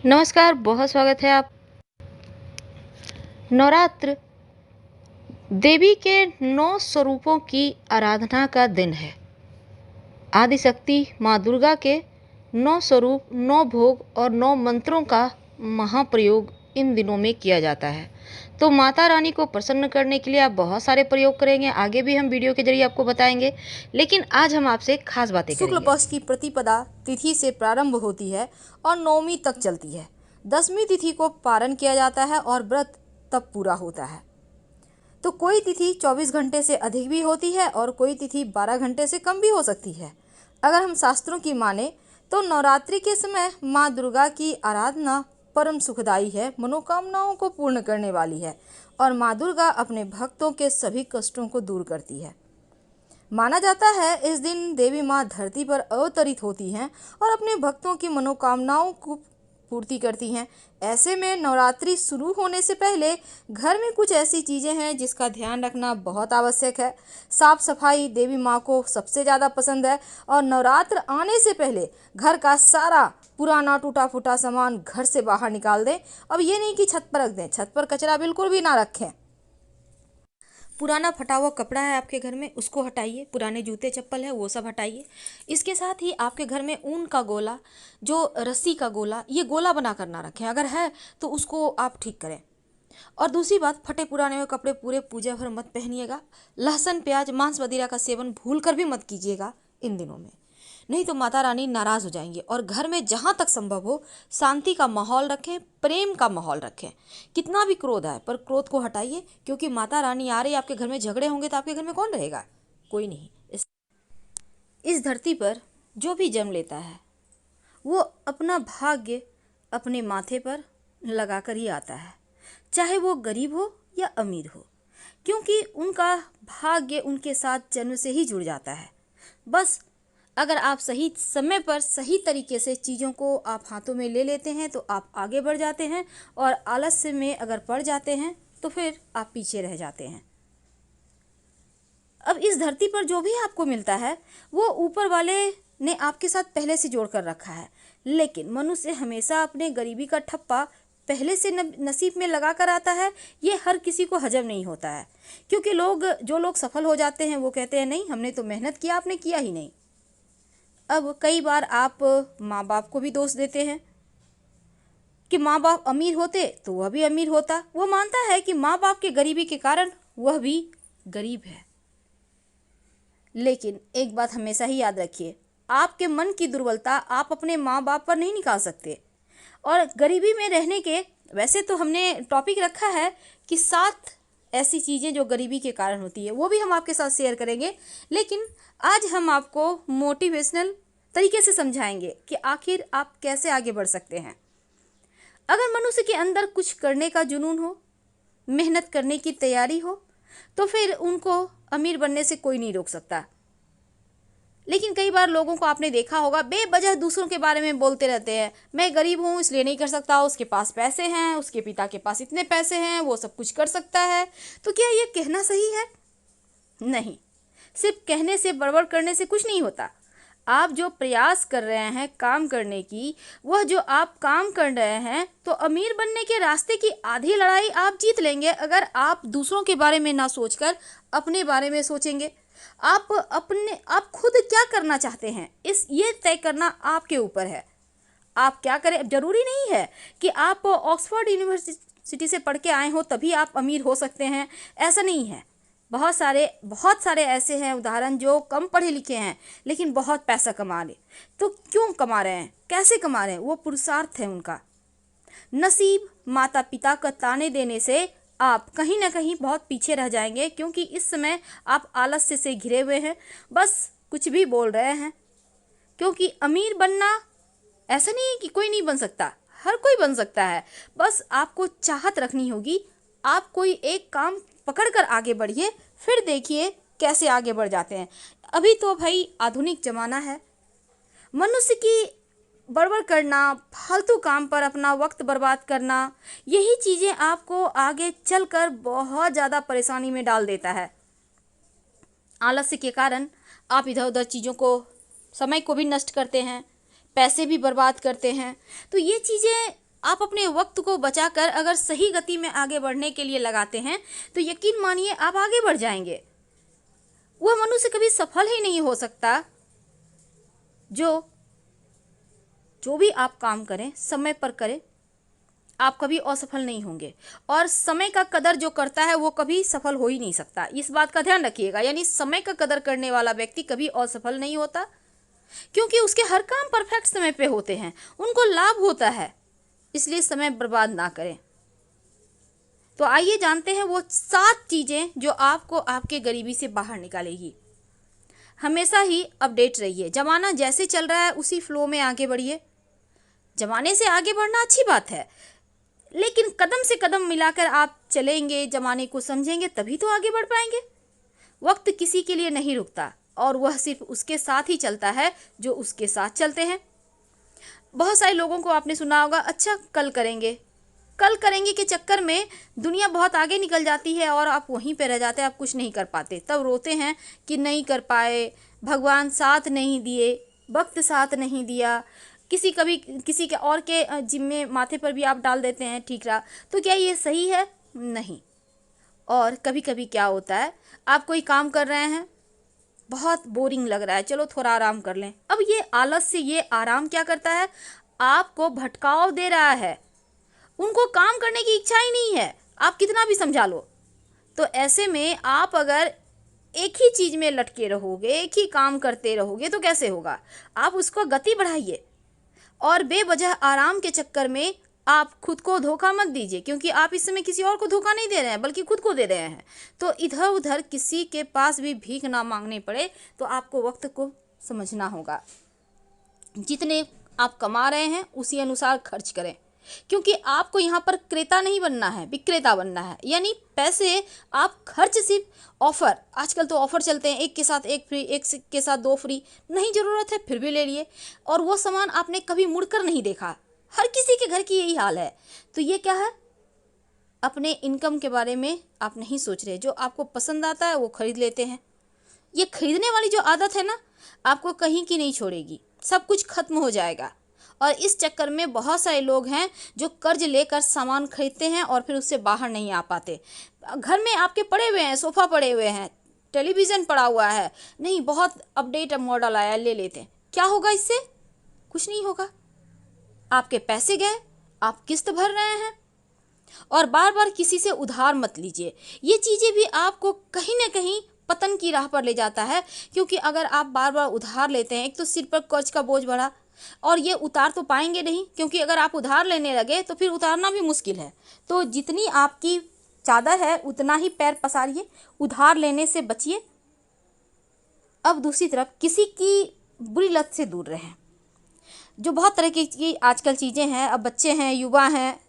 नमस्कार, बहुत स्वागत है आप। नवरात्र देवी के 9 स्वरूपों की आराधना का दिन है। आदिशक्ति माँ दुर्गा के 9 स्वरूप, 9 भोग और 9 मंत्रों का महाप्रयोग इन दिनों में किया जाता है। तो माता रानी को प्रसन्न करने के लिए आप बहुत सारे प्रयोग करेंगे, आगे भी हम वीडियो के जरिए आपको बताएंगे, लेकिन आज हम आपसे एक खास बातें शुक्ल करेंगे। पक्ष की प्रतिपदा तिथि से प्रारंभ होती है और नौमी तक चलती है। 10वीं तिथि को पारण किया जाता है और व्रत तब पूरा होता है। तो कोई तिथि 24 घंटे से अधिक भी होती है और कोई तिथि 12 घंटे से कम भी हो सकती है। अगर हम शास्त्रों की माने तो नवरात्रि के समय माँ दुर्गा की आराधना परम सुखदायी है, मनोकामनाओं को पूर्ण करने वाली है और माँ दुर्गा अपने भक्तों के सभी कष्टों को दूर करती है। माना जाता है इस दिन देवी माँ धरती पर अवतरित होती हैं और अपने भक्तों की मनोकामनाओं को पूर्ति करती हैं। ऐसे में नवरात्रि शुरू होने से पहले घर में कुछ ऐसी चीज़ें हैं जिसका ध्यान रखना बहुत आवश्यक है। साफ सफाई देवी माँ को सबसे ज़्यादा पसंद है और नवरात्र आने से पहले घर का सारा पुराना टूटा फूटा सामान घर से बाहर निकाल दें। अब ये नहीं कि छत पर रख दें, छत पर कचरा बिल्कुल भी ना रखें। पुराना फटा हुआ कपड़ा है आपके घर में, उसको हटाइए। पुराने जूते चप्पल है वो सब हटाइए। इसके साथ ही आपके घर में ऊन का गोला, जो रस्सी का गोला, ये गोला बना कर ना रखें। अगर है तो उसको आप ठीक करें। और दूसरी बात, फटे पुराने हुए कपड़े पूरे पूजा भर मत पहनिएगा। लहसुन प्याज मांस वगैरह का सेवन भूल कर भी मत कीजिएगा इन दिनों में, नहीं तो माता रानी नाराज हो जाएंगी। और घर में जहाँ तक संभव हो शांति का माहौल रखें, प्रेम का माहौल रखें। कितना भी क्रोध आए पर क्रोध को हटाइए, क्योंकि माता रानी आ रही है। आपके घर में झगड़े होंगे तो आपके घर में कौन रहेगा? कोई नहीं। इस धरती पर जो भी जन्म लेता है वो अपना भाग्य अपने माथे पर लगा कर ही आता है, चाहे वो गरीब हो या अमीर हो, क्योंकि उनका भाग्य उनके साथ जन्म से ही जुड़ जाता है। बस अगर आप सही समय पर सही तरीके से चीज़ों को आप हाथों में ले लेते हैं तो आप आगे बढ़ जाते हैं, और आलस्य में अगर पड़ जाते हैं तो फिर आप पीछे रह जाते हैं। अब इस धरती पर जो भी आपको मिलता है वो ऊपर वाले ने आपके साथ पहले से जोड़ कर रखा है, लेकिन मनुष्य हमेशा अपने गरीबी का ठप्पा पहले से नसीब में लगा कर आता है। ये हर किसी को हजम नहीं होता है, क्योंकि जो लोग सफल हो जाते हैं वो कहते हैं नहीं, हमने तो मेहनत किया, आपने किया ही नहीं। अब कई बार आप माँ बाप को भी दोष देते हैं कि माँ बाप अमीर होते तो वह भी अमीर होता। वो मानता है कि माँ बाप के गरीबी के कारण वह भी गरीब है। लेकिन एक बात हमेशा ही याद रखिए, आपके मन की दुर्बलता आप अपने माँ बाप पर नहीं निकाल सकते। और गरीबी में रहने के, वैसे तो हमने टॉपिक रखा है कि 7 ऐसी चीज़ें जो गरीबी के कारण होती है, वो भी हम आपके साथ शेयर करेंगे। लेकिन आज हम आपको मोटिवेशनल तरीके से समझाएंगे कि आखिर आप कैसे आगे बढ़ सकते हैं। अगर मनुष्य के अंदर कुछ करने का जुनून हो, मेहनत करने की तैयारी हो, तो फिर उनको अमीर बनने से कोई नहीं रोक सकता। लेकिन कई बार लोगों को आपने देखा होगा बेवजह दूसरों के बारे में बोलते रहते हैं, मैं गरीब हूँ इसलिए नहीं कर सकता, उसके पास पैसे हैं, उसके पिता के पास इतने पैसे हैं, वो सब कुछ कर सकता है। तो क्या ये कहना सही है? नहीं, सिर्फ कहने से, बड़बड़ करने से कुछ नहीं होता। आप जो प्रयास कर रहे हैं काम करने की, वह जो आप काम कर रहे हैं, तो अमीर बनने के रास्ते की आधी लड़ाई आप जीत लेंगे अगर आप दूसरों के बारे में ना सोचकर अपने बारे में सोचेंगे। आप खुद क्या करना चाहते हैं, ये तय करना आपके ऊपर है। आप क्या करें, जरूरी नहीं है कि आप ऑक्सफोर्ड यूनिवर्सिटी से पढ़ के आए हो तभी आप अमीर हो सकते हैं, ऐसा नहीं है। बहुत सारे ऐसे हैं उदाहरण जो कम पढ़े लिखे हैं लेकिन बहुत पैसा कमा रहे। तो क्यों कमा रहे हैं, कैसे कमा रहे हैं? वो पुरुषार्थ है उनका। नसीब, माता पिता का ताने देने से आप कहीं ना कहीं बहुत पीछे रह जाएंगे, क्योंकि इस समय आप आलस्य से घिरे हुए हैं, बस कुछ भी बोल रहे हैं। क्योंकि अमीर बनना ऐसा नहीं है कि कोई नहीं बन सकता, हर कोई बन सकता है। बस आपको चाहत रखनी होगी। आप कोई एक काम पकड़कर आगे बढ़िए, फिर देखिए कैसे आगे बढ़ जाते हैं। अभी तो भाई आधुनिक ज़माना है, मनुष्य की बड़बड़ करना, फालतू काम पर अपना वक्त बर्बाद करना, यही चीज़ें आपको आगे चलकर बहुत ज़्यादा परेशानी में डाल देता है। आलस्य के कारण आप इधर उधर चीज़ों को, समय को भी नष्ट करते हैं, पैसे भी बर्बाद करते हैं। तो ये चीज़ें आप अपने वक्त को बचाकर अगर सही गति में आगे बढ़ने के लिए लगाते हैं तो यकीन मानिए आप आगे बढ़ जाएंगे। वह मनुष्य कभी सफल ही नहीं हो सकता जो भी आप काम करें समय पर करें, आप कभी असफल नहीं होंगे। और समय का कदर जो करता है वो कभी सफल हो ही नहीं सकता, इस बात का ध्यान रखिएगा। यानी समय का कदर करने वाला व्यक्ति कभी असफल नहीं होता, क्योंकि उसके हर काम परफेक्ट समय पे होते हैं, उनको लाभ होता है। इसलिए समय बर्बाद ना करें। तो आइए जानते हैं वो 7 चीजें जो आपको आपके गरीबी से बाहर निकालेगी। हमेशा ही अपडेट रहिए। जमाना जैसे चल रहा है उसी फ्लो में आगे बढ़िए। जमाने से आगे बढ़ना अच्छी बात है, लेकिन कदम से कदम मिलाकर आप चलेंगे, जमाने को समझेंगे, तभी तो आगे बढ़ पाएंगे। वक्त किसी के लिए नहीं रुकता और वह सिर्फ उसके साथ ही चलता है जो उसके साथ चलते हैं। बहुत सारे लोगों को आपने सुना होगा, अच्छा कल करेंगे के चक्कर में दुनिया बहुत आगे निकल जाती है और आप वहीं पे रह जाते हैं, आप कुछ नहीं कर पाते। तब रोते हैं कि नहीं कर पाए, भगवान साथ नहीं दिए, वक्त साथ नहीं दिया। किसी के और के जिम्मे माथे पर भी आप डाल देते हैं ठीक रहा। तो क्या ये सही है? नहीं। और कभी कभी क्या होता है, आप कोई काम कर रहे हैं, बहुत बोरिंग लग रहा है, चलो थोड़ा आराम कर लें। अब ये आलस्य, ये आराम क्या करता है, आपको भटकाव दे रहा है। उनको काम करने की इच्छा ही नहीं है, आप कितना भी समझा लो। तो ऐसे में आप अगर एक ही चीज में लटके रहोगे, एक ही काम करते रहोगे तो कैसे होगा। आप उसको गति बढ़ाइए और बेवजह आराम के चक्कर में आप खुद को धोखा मत दीजिए, क्योंकि आप इस समय किसी और को धोखा नहीं दे रहे हैं बल्कि खुद को दे रहे हैं। तो इधर उधर किसी के पास भी भीख ना मांगने पड़े, तो आपको वक्त को समझना होगा। जितने आप कमा रहे हैं उसी अनुसार खर्च करें, क्योंकि आपको यहाँ पर क्रेता नहीं बनना है, विक्रेता बनना है। यानी पैसे आप खर्च सिर्फ ऑफर, आजकल तो ऑफर चलते हैं, एक के साथ एक फ्री, एक के साथ 2 फ्री, नहीं ज़रूरत है फिर भी ले लिए, और वो सामान आपने कभी मुड़कर नहीं देखा। हर किसी के घर की यही हाल है। तो ये क्या है, अपने इनकम के बारे में आप नहीं सोच रहे। जो आपको पसंद आता है वो खरीद लेते हैं। ये खरीदने वाली जो आदत है ना, आपको कहीं की नहीं छोड़ेगी, सब कुछ खत्म हो जाएगा। और इस चक्कर में बहुत सारे लोग हैं जो कर्ज लेकर सामान खरीदते हैं और फिर उससे बाहर नहीं आ पाते। घर में आपके पड़े हुए हैं, सोफ़ा पड़े हुए हैं, टेलीविज़न पड़ा हुआ है, नहीं बहुत अपडेट मॉडल आया ले लेते हैं। क्या होगा इससे? कुछ नहीं होगा। आपके पैसे गए, आप किस्त भर रहे हैं। और बार बार किसी से उधार मत लीजिए। ये चीज़ें भी आपको कहीं ना कहीं पतन की राह पर ले जाता है, क्योंकि अगर आप बार बार उधार लेते हैं, एक तो सिर पर कर्ज का बोझ बढ़ा, और ये उतार तो पाएंगे नहीं, क्योंकि अगर आप उधार लेने लगे तो फिर उतारना भी मुश्किल है। तो जितनी आपकी चादर है उतना ही पैर पसारिए, उधार लेने से बचिए। अब दूसरी तरफ किसी की बुरी लत से दूर रहें। जो बहुत तरह की आजकल चीज़ें हैं, अब बच्चे हैं, युवा हैं,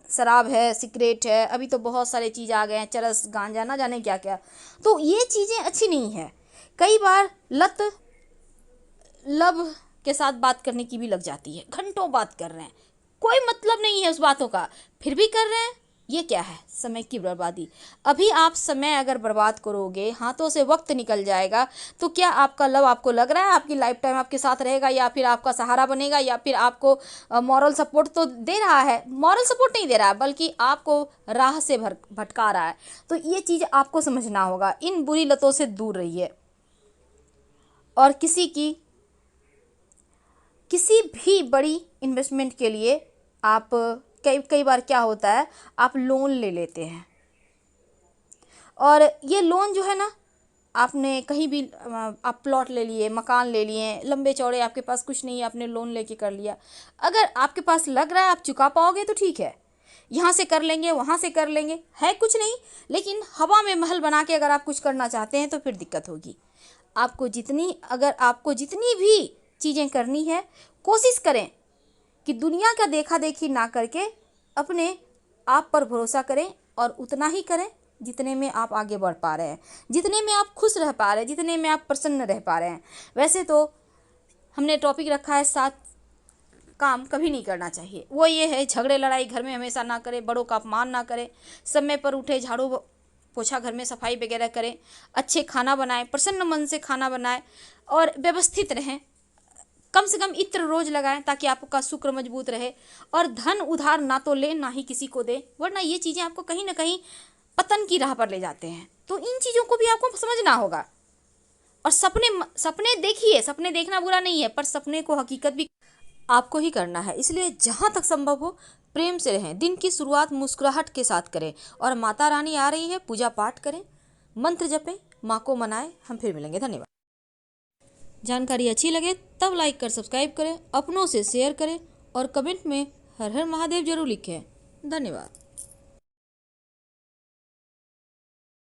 शराब है, सिगरेट है, अभी तो बहुत सारे चीज़ आ गए हैं, चरस, गांजा, ना जाने क्या क्या। तो ये चीज़ें अच्छी नहीं है। कई बार लत लब के साथ बात करने की भी लग जाती है, घंटों बात कर रहे हैं, कोई मतलब नहीं है उस बातों का, फिर भी कर रहे हैं। ये क्या है? समय की बर्बादी। अभी आप समय अगर बर्बाद करोगे, हाथों से वक्त निकल जाएगा, तो क्या आपका लव आपको लग रहा है आपकी लाइफ टाइम आपके साथ रहेगा, या फिर आपका सहारा बनेगा, या फिर आपको मॉरल सपोर्ट तो दे रहा है? मॉरल सपोर्ट नहीं दे रहा है, बल्कि आपको राह से भटका रहा है। तो ये चीज़ आपको समझना होगा। इन बुरी लतों से दूर रहिए। और किसी भी बड़ी इन्वेस्टमेंट के लिए आप कई बार क्या होता है, आप लोन ले लेते हैं, और ये लोन जो है ना, आपने कहीं भी आप प्लॉट ले लिए, मकान ले लिए, लंबे चौड़े, आपके पास कुछ नहीं है, आपने लोन लेके कर लिया। अगर आपके पास लग रहा है आप चुका पाओगे तो ठीक है, यहाँ से कर लेंगे, वहाँ से कर लेंगे, है कुछ नहीं। लेकिन हवा में महल बना के अगर आप कुछ करना चाहते हैं तो फिर दिक्कत होगी। अगर आपको जितनी भी चीज़ें करनी है, कोशिश करें कि दुनिया का देखा देखी ना करके अपने आप पर भरोसा करें, और उतना ही करें जितने में आप आगे बढ़ पा रहे हैं, जितने में आप खुश रह पा रहे हैं, जितने में आप प्रसन्न रह पा रहे हैं। वैसे तो हमने टॉपिक रखा है 7 काम कभी नहीं करना चाहिए। वो ये है, झगड़े लड़ाई घर में हमेशा ना करें, बड़ों का अपमान ना करें, समय पर उठे, झाड़ू पोछा, घर में सफाई वगैरह करें, अच्छे खाना बनाएं, प्रसन्न मन से खाना बनाएं, और व्यवस्थित रहें। कम से कम इत्र रोज लगाएं ताकि आपका शुक्र मजबूत रहे। और धन उधार ना तो लें ना ही किसी को दें, वरना ये चीज़ें आपको कहीं ना कहीं पतन की राह पर ले जाते हैं। तो इन चीज़ों को भी आपको समझना होगा। और सपने देखिए, सपने देखना बुरा नहीं है, पर सपने को हकीकत भी आपको ही करना है। इसलिए जहाँ तक संभव हो प्रेम से रहें, दिन की शुरुआत मुस्कुराहट के साथ करें। और माता रानी आ रही है, पूजा पाठ करें, मंत्र जपें, माँ को मनाएं। हम फिर मिलेंगे, धन्यवाद। जानकारी अच्छी लगे तब लाइक कर सब्सक्राइब करें, अपनों से शेयर करें और कमेंट में हर हर महादेव जरूर लिखें। धन्यवाद।